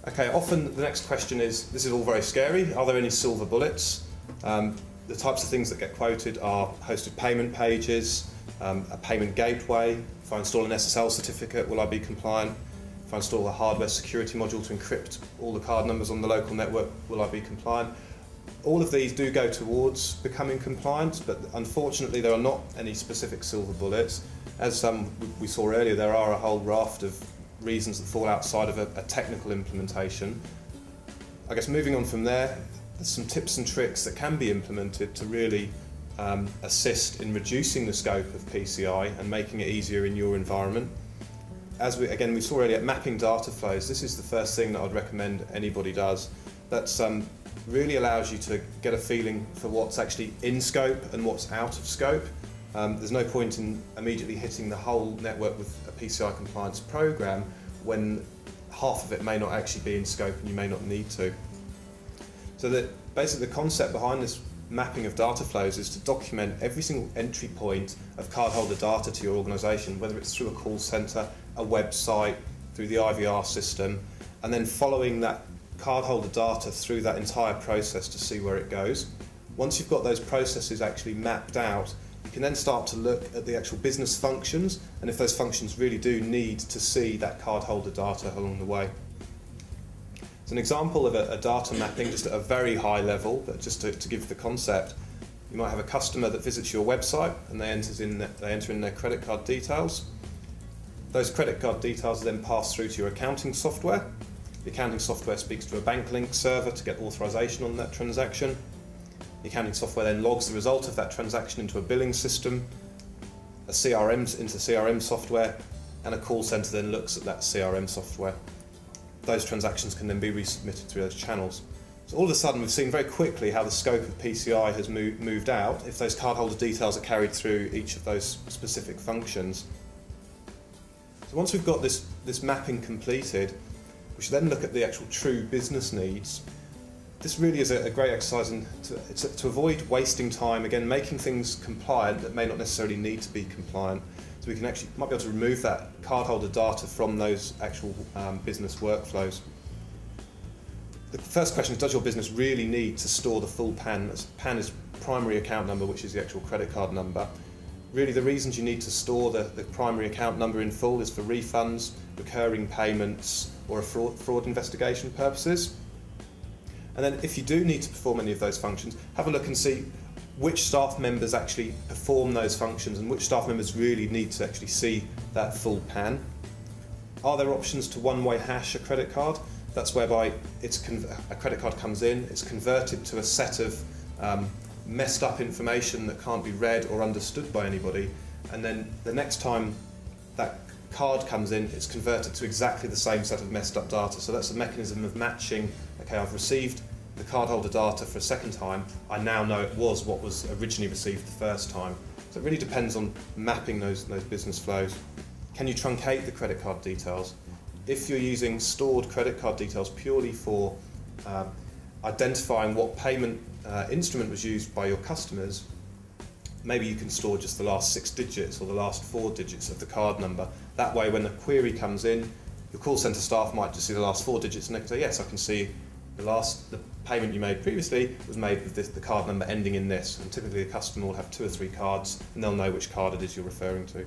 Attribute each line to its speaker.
Speaker 1: Okay, often the next question is, this is all very scary, are there any silver bullets? The types of things that get quoted are hosted payment pages, a payment gateway. If I install an SSL certificate, will I be compliant? If I install a hardware security module to encrypt all the card numbers on the local network, will I be compliant? All of these do go towards becoming compliant, but unfortunately there are not any specific silver bullets. As we saw earlier, there are a whole raft of reasons that fall outside of a technical implementation. I guess moving on from there, there's some tips and tricks that can be implemented to really assist in reducing the scope of PCI and making it easier in your environment. As we saw earlier, mapping data flows, this is the first thing that I'd recommend anybody does. That's really allows you to get a feeling for what's actually in scope and what's out of scope. There's no point in immediately hitting the whole network with a PCI compliance program when half of it may not actually be in scope and you may not need to. So that basically the concept behind this mapping of data flows is to document every single entry point of cardholder data to your organisation, whether it's through a call centre, a website, through the IVR system, and then following that cardholder data through that entire process to see where it goes. Once you've got those processes actually mapped out, you can then start to look at the actual business functions, and if those functions really do need to see that cardholder data along the way. As an example of a data mapping, just at a very high level, but just to give the concept, you might have a customer that visits your website and they enter in their credit card details. Those credit card details are then passed through to your accounting software. The accounting software speaks to a bank link server to get authorization on that transaction. The accounting software then logs the result of that transaction into a billing system, into CRM software, and a call center then looks at that CRM software. Those transactions can then be resubmitted through those channels. So all of a sudden we've seen very quickly how the scope of PCI has moved out if those cardholder details are carried through each of those specific functions. So once we've got this mapping completed, we should then look at the actual true business needs. This really is a great exercise to avoid wasting time, again, making things compliant that may not necessarily need to be compliant. So we might be able to remove that cardholder data from those actual business workflows. The first question is, does your business really need to store the full PAN? PAN is primary account number, which is the actual credit card number. Really the reasons you need to store the primary account number in full is for refunds, recurring payments, or fraud investigation purposes. And then if you do need to perform any of those functions, have a look and see which staff members actually perform those functions and which staff members really need to actually see that full PAN. Are there options to one-way hash a credit card? That's whereby a credit card comes in, it's converted to a set of messed up information that can't be read or understood by anybody, and then the next time that card comes in, it's converted to exactly the same set of messed up data. So that's a mechanism of matching, okay, I've received the cardholder data for a second time, I now know it was what was originally received the first time. So it really depends on mapping those business flows. Can you truncate the credit card details? If you're using stored credit card details purely for identifying what payment instrument was used by your customers, maybe you can store just the last 6 digits or the last 4 digits of the card number. That way when the query comes in, your call centre staff might just see the last 4 digits and they can say, yes, I can see the payment you made previously was made with the card number ending in this. And typically the customer will have 2 or 3 cards and they'll know which card it is you're referring to.